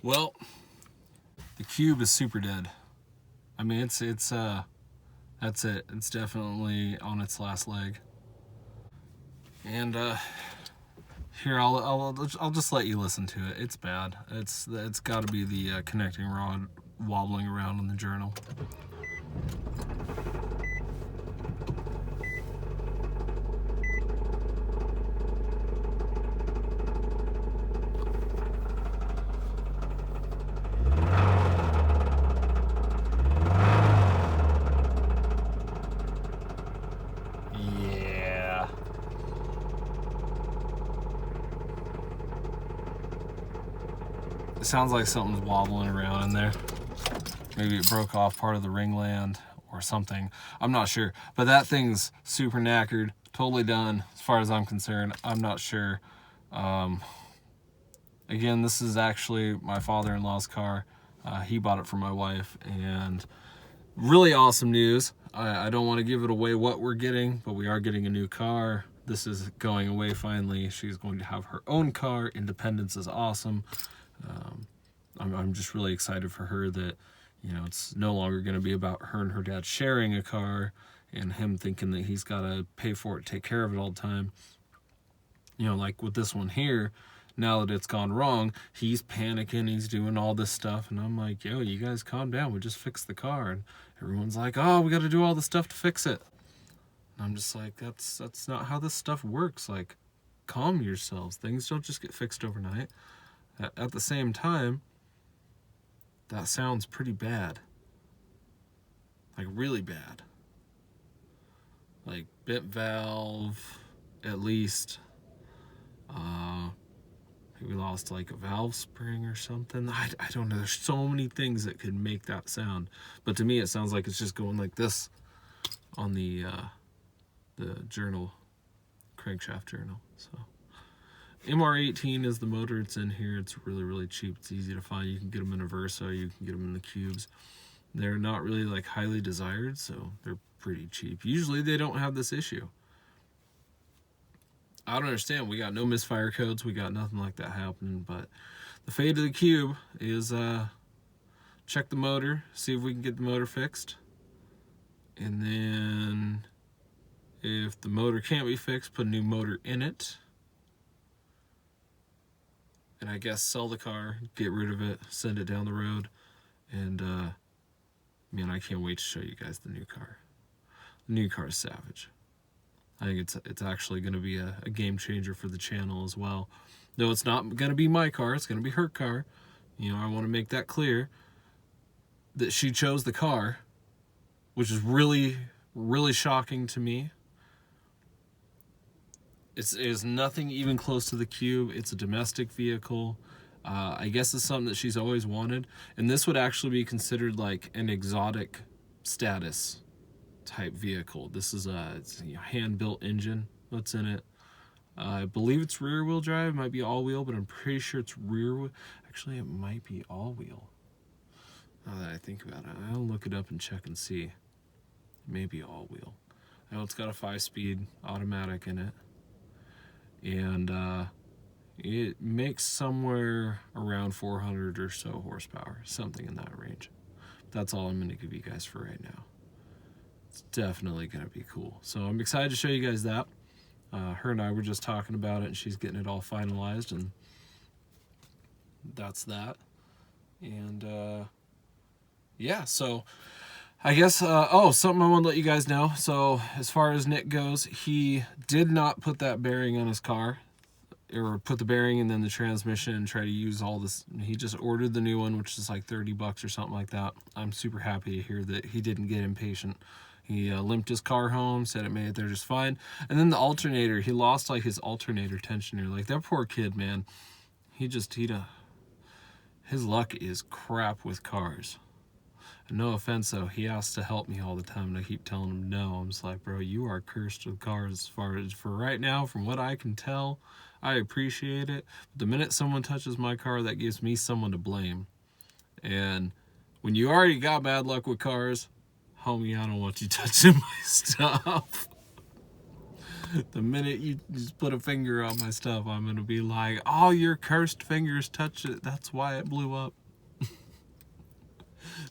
Well, the Cube is super dead. I mean, that's it. It's definitely on its last leg. And here, I'll just let you listen to it. It's bad. It's got to be the connecting rod wobbling around in the journal. Yeah. It sounds like something's wobbling around in there. Maybe it broke off part of the ringland or something. I'm not sure. But that thing's super knackered. Totally done as far as I'm concerned. I'm not sure. Again, this is actually my father-in-law's car. He bought it for my wife, and really awesome news. I don't want to give it away what we're getting, but we are getting a new car. This is going away finally. She's going to have her own car. Independence is awesome. I'm just really excited for her that, you know, it's no longer going to be about her and her dad sharing a car and him thinking that he's got to pay for it, take care of it all the time. You know, like with this one here, now that it's gone wrong, he's panicking, he's doing all this stuff, and I'm like, yo, you guys calm down, we just fixed the car. And everyone's like, oh, we got to do all this stuff to fix it. And I'm just like, that's not how this stuff works. Like, calm yourselves. Things don't just get fixed overnight. At the same time, that sounds pretty bad. Like, really bad. Like, bent valve, at least. Maybe we lost like a valve spring or something. I don't know. There's so many things that could make that sound. But to me, it sounds like it's just going like this on the journal, crankshaft journal. So MR18 is the motor. It's in here. It's really, really cheap. It's easy to find. You can get them in a Versa. You can get them in the Cubes. They're not really like highly desired, so they're pretty cheap. Usually they don't have this issue. I don't understand. We got no misfire codes. We got nothing like that happening. But the fate of the Cube is check the motor, see if we can get the motor fixed. And then if the motor can't be fixed, put a new motor in it. And I guess sell the car, get rid of it, send it down the road. And man, I can't wait to show you guys the new car. The new car is savage. I think it's actually going to be a game changer for the channel as well. No, it's not going to be my car. It's going to be her car. You know, I want to make that clear that she chose the car, which is really, really shocking to me. It is nothing even close to the Cube. It's a domestic vehicle. I guess it's something that she's always wanted. And this would actually be considered like an exotic status type vehicle. This is a hand-built engine that's in it. I believe it's rear-wheel drive. It might be all-wheel, but I'm pretty sure it's rear-wheel. Actually, it might be all-wheel. Now that I think about it, I'll look it up and check and see. It may be all-wheel. I know it's got a 5-speed automatic in it, and it makes somewhere around 400 or so horsepower, something in that range. That's all I'm going to give you guys for right now. It's definitely going to be cool. So I'm excited to show you guys that. Her and I were just talking about it, and she's getting it all finalized, and that's that. And yeah, so I guess, something I want to let you guys know. So as far as Nick goes, he did not put that bearing on his car, or put the bearing and then the transmission and try to use all this. He just ordered the new one, which is like $30 or something like that. I'm super happy to hear that he didn't get impatient. He limped his car home, said it made it there just fine. And then the alternator, he lost like his alternator tensioner. Like, that poor kid, man. His luck is crap with cars. And no offense though, he has to help me all the time, and I keep telling him no. I'm just like, bro, you are cursed with cars. As far as for right now, from what I can tell, I appreciate it. But the minute someone touches my car, that gives me someone to blame. And when you already got bad luck with cars, homie, I don't want you touching my stuff. The minute you just put a finger on my stuff, I'm gonna be like, "Oh, your cursed fingers touched it. That's why it blew up."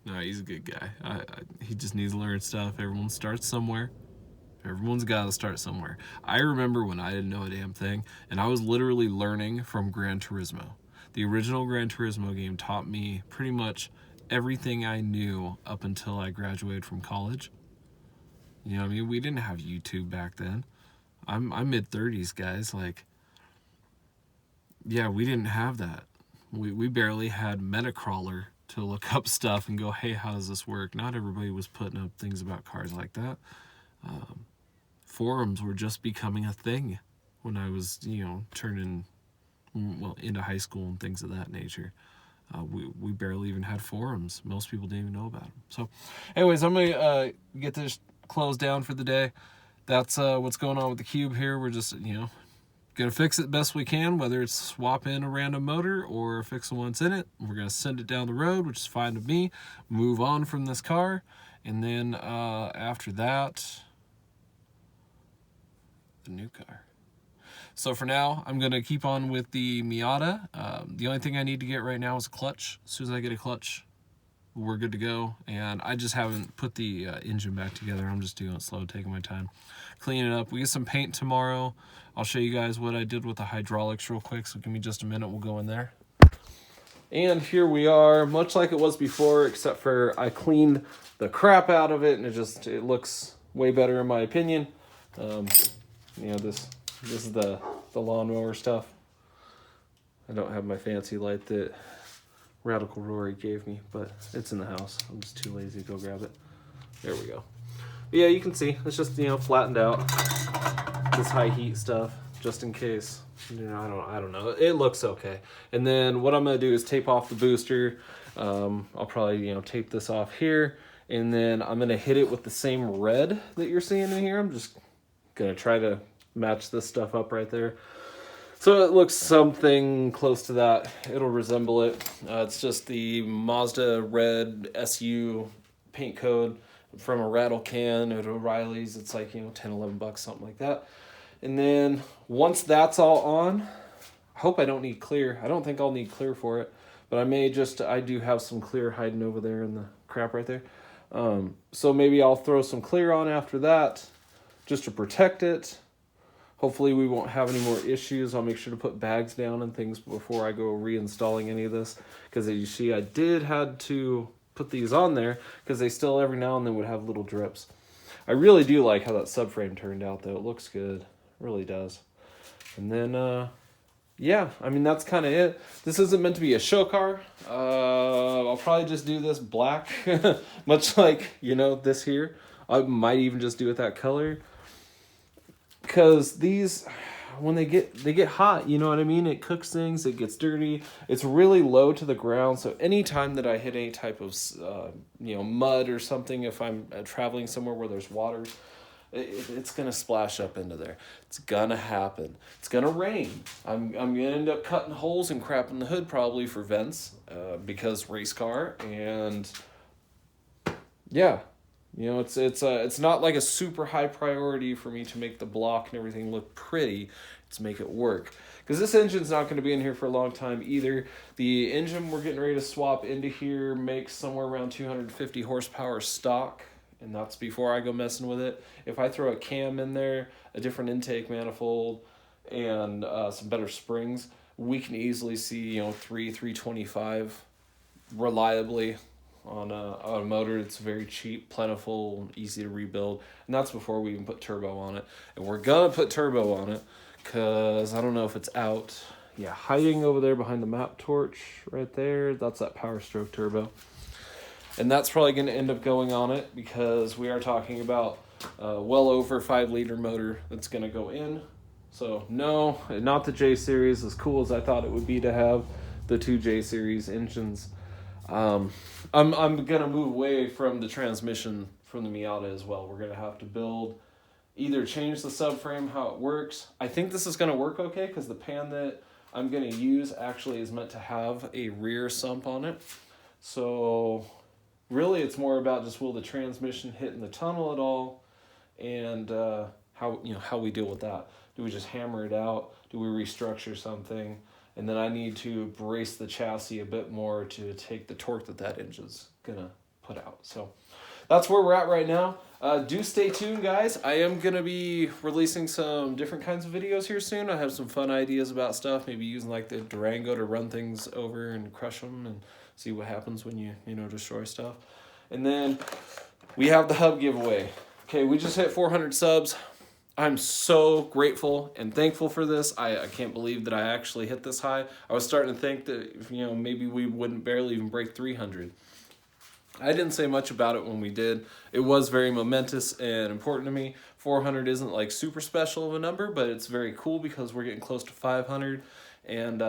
No, he's a good guy. He just needs to learn stuff. Everyone starts somewhere. Everyone's got to start somewhere. I remember when I didn't know a damn thing, and I was literally learning from Gran Turismo. The original Gran Turismo game taught me pretty much everything I knew up until I graduated from college. You know what I mean? We didn't have YouTube back then. I'm mid-30s, guys. Like, yeah, we didn't have that. We barely had Metacrawler to look up stuff and go, hey, how does this work? Not everybody was putting up things about cars like that. Forums were just becoming a thing when I was, turning into high school and things of that nature. We barely even had forums. Most people didn't even know about them. So, anyways, I'm going to get this closed down for the day. That's what's going on with the Cube here. We're just, going to fix it best we can, whether it's swap in a random motor or fixing what's in it. We're going to send it down the road, which is fine with me, move on from this car, and then after that, the new car. So for now, I'm going to keep on with the Miata. The only thing I need to get right now is a clutch. As soon as I get a clutch, we're good to go. And I just haven't put the engine back together. I'm just doing it slow, taking my time. Clean it up. We get some paint tomorrow. I'll show you guys what I did with the hydraulics real quick. So give me just a minute. We'll go in there. And here we are, much like it was before, except for I cleaned the crap out of it. And it looks way better in my opinion. This is the lawnmower stuff. I don't have my fancy light that Radical Rory gave me, but it's in the house. I'm just too lazy to go grab it. There we go. But yeah, you can see it's just flattened out. This high heat stuff, just in case. I don't know. It looks okay. And then what I'm gonna do is tape off the booster. I'll probably tape this off here, and then I'm gonna hit it with the same red that you're seeing in here. I'm just gonna try to match this stuff up right there. So it looks something close to that. It'll resemble it. It's just the Mazda red SU paint code from a rattle can at O'Reilly's. It's like, $10, $11, something like that. And then once that's all on, I hope I don't need clear. I don't think I'll need clear for it, but I do have some clear hiding over there in the crap right there. So maybe I'll throw some clear on after that just to protect it. Hopefully we won't have any more issues. I'll make sure to put bags down and things before I go reinstalling any of this. Because as you see, I did had to put these on there because they still every now and then would have little drips. I really do like how that subframe turned out though. It looks good. It really does. And then, yeah, that's kind of it. This isn't meant to be a show car. I'll probably just do this black, much like, this here. I might even just do it that color. Because these, when they get hot, you know what I mean? It cooks things, it gets dirty. It's really low to the ground, so anytime that I hit any type of, mud or something, if I'm traveling somewhere where there's water, it's going to splash up into there. It's going to happen. It's going to rain. I'm going to end up cutting holes and crap in the hood probably for vents because race car, and yeah. It's not like a super high priority for me to make the block and everything look pretty. It's make it work. Because this engine's not going to be in here for a long time either. The engine we're getting ready to swap into here makes somewhere around 250 horsepower stock. And that's before I go messing with it. If I throw a cam in there, a different intake manifold, and some better springs, we can easily see, 325 reliably. On a motor that's very cheap, plentiful, easy to rebuild. And that's before we even put turbo on it. And we're going to put turbo on it because I don't know if it's out. Yeah, hiding over there behind the map torch right there. That's that Power Stroke turbo. And that's probably going to end up going on it because we are talking about well over 5-liter motor that's going to go in. So no, not the J Series, as cool as I thought it would be to have the 2 J Series engines. I'm gonna move away from the transmission from the Miata as well. We're gonna have to either change the subframe, how it works. I think this is gonna work okay because the pan that I'm gonna use actually is meant to have a rear sump on it. So really it's more about just will the transmission hit in the tunnel at all, and how we deal with that. Do we just hammer it out? Do we restructure something? And then I need to brace the chassis a bit more to take the torque that engine's gonna put out. So that's where we're at right now. Do stay tuned, guys. I am gonna be releasing some different kinds of videos here soon. I have some fun ideas about stuff, maybe using like the Durango to run things over and crush them and see what happens when you destroy stuff. And then we have the hub giveaway. Okay, we just hit 400 subs. I'm so grateful and thankful for this. I can't believe that I actually hit this high. I was starting to think that maybe we wouldn't barely even break 300. I didn't say much about it when we did. It was very momentous and important to me. 400 isn't like super special of a number, but it's very cool because we're getting close to 500. And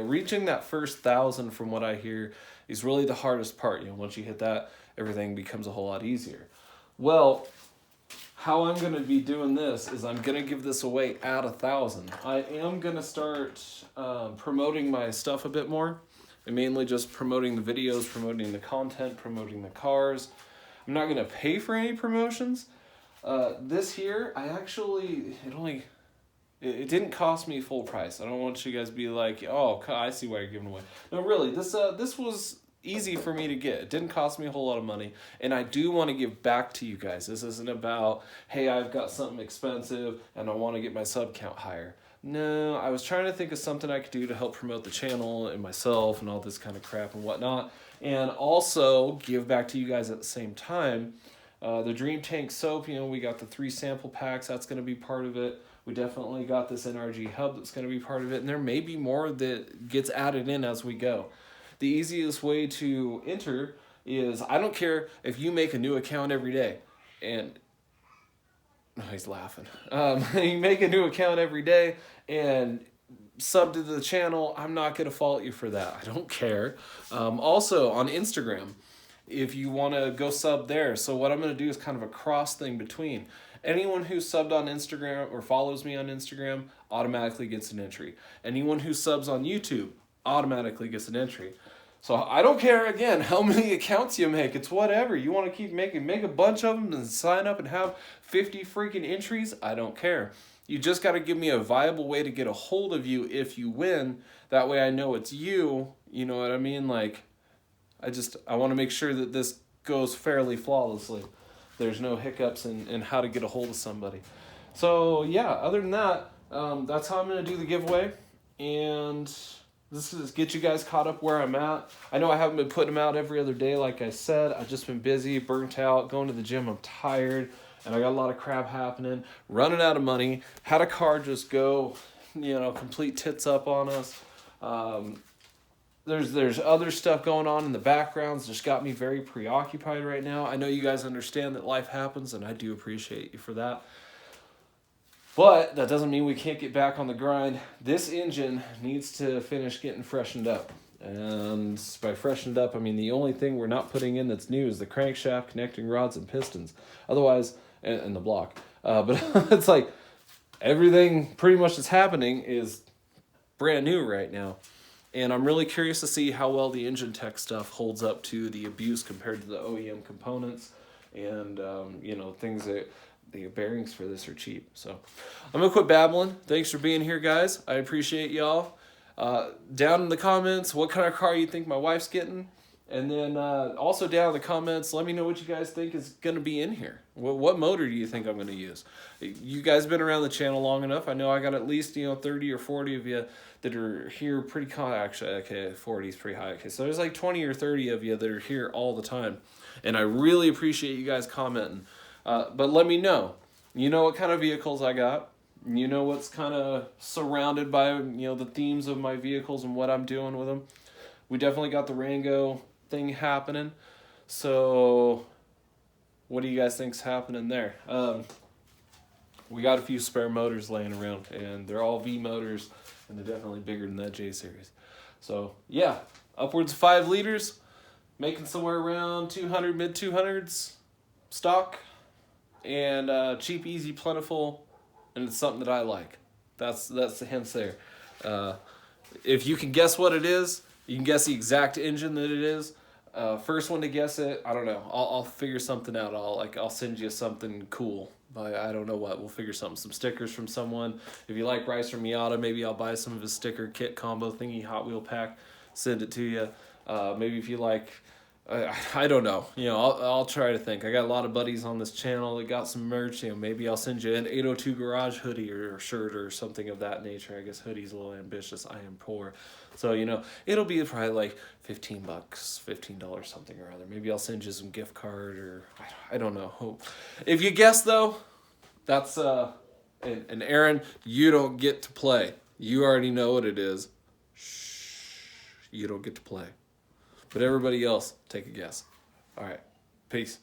reaching that first 1,000, from what I hear, is really the hardest part. Once you hit that, everything becomes a whole lot easier. Well, how I'm going to be doing this is I'm going to give this away at 1,000. I am going to start promoting my stuff a bit more, and mainly just promoting the videos, promoting the content, promoting the cars. I'm not going to pay for any promotions. This here, it didn't cost me full price. I don't want you guys to be like, oh, I see why you're giving away. No, really, this was easy for me to get. It didn't cost me a whole lot of money, and I do want to give back to you guys. This isn't about, hey, I've got something expensive and I want to get my sub count higher. No, I was trying to think of something I could do to help promote the channel and myself and all this kind of crap and whatnot, and also give back to you guys at the same time. The Dream Tank soap, we got the 3 sample packs. That's going to be part of it. We definitely got this NRG hub that's going to be part of it, and there may be more that gets added in as we go. The easiest way to enter is, I don't care if you make a new account every day, and he's laughing. You make a new account every day and sub to the channel. I'm not going to fault you for that. I don't care. Also on Instagram, if you want to go sub there. So what I'm going to do is kind of a cross thing between. Anyone who subbed on Instagram or follows me on Instagram automatically gets an entry. Anyone who subs on YouTube automatically gets an entry. So I don't care, again, how many accounts you make. It's whatever. You want to keep make a bunch of them and sign up and have 50 freaking entries? I don't care. You just got to give me a viable way to get a hold of you if you win. That way I know it's you. You know what I mean? Like, I want to make sure that this goes fairly flawlessly. There's no hiccups in how to get a hold of somebody. So yeah, other than that, that's how I'm going to do the giveaway. And this is get you guys caught up where I'm at. I know I haven't been putting them out every other day, like I said. I've just been busy, burnt out, going to the gym. I'm tired, and I got a lot of crap happening. Running out of money. Had a car just go, complete tits up on us. There's other stuff going on in the backgrounds. Just got me very preoccupied right now. I know you guys understand that life happens, and I do appreciate you for that. But that doesn't mean we can't get back on the grind. This engine needs to finish getting freshened up. And by freshened up, I mean the only thing we're not putting in that's new is the crankshaft, connecting rods, and pistons. Otherwise, and the block. But it's like everything pretty much that's happening is brand new right now. And I'm really curious to see how well the engine tech stuff holds up to the abuse compared to the OEM components. And, things that... The bearings for this are cheap. So I'm going to quit babbling. Thanks for being here, guys. I appreciate y'all. Down in the comments, what kind of car you think my wife's getting? And then also down in the comments, let me know what you guys think is going to be in here. What motor do you think I'm going to use? You guys have been around the channel long enough. I know I got at least 30 or 40 of you that are here pretty actually, okay, 40 is pretty high. Okay, so there's like 20 or 30 of you that are here all the time. And I really appreciate you guys commenting. But let me know. You know what kind of vehicles I got. You know what's kind of surrounded by, the themes of my vehicles and what I'm doing with them. We definitely got the Rango thing happening. So what do you guys think's happening there? We got a few spare motors laying around, and they're all V motors, and they're definitely bigger than that J series. So yeah, upwards of 5 liters, making somewhere around 200, mid 200s stock. And cheap, easy, plentiful, and it's something that I like. That's the hints there. If you can guess what it is, you can guess the exact engine that it is. First one to guess it, I don't know. I'll figure something out. I'll send you something cool. I don't know what. We'll figure something. Some stickers from someone. If you like Rice or Miata, maybe I'll buy some of his sticker kit combo thingy, Hot Wheel pack, send it to you. Maybe if you like, I don't know. You know, I'll try to think. I got a lot of buddies on this channel that got some merch. You know, maybe I'll send you an 802 Garage hoodie or shirt or something of that nature. I guess hoodie's a little ambitious. I am poor. So, you know, it'll be probably like $15, $15 something or other. Maybe I'll send you some gift card or I don't know. If you guess though, that's and Aaron, you don't get to play. You already know what it is. Shh, you don't get to play. But everybody else, take a guess. All right, peace.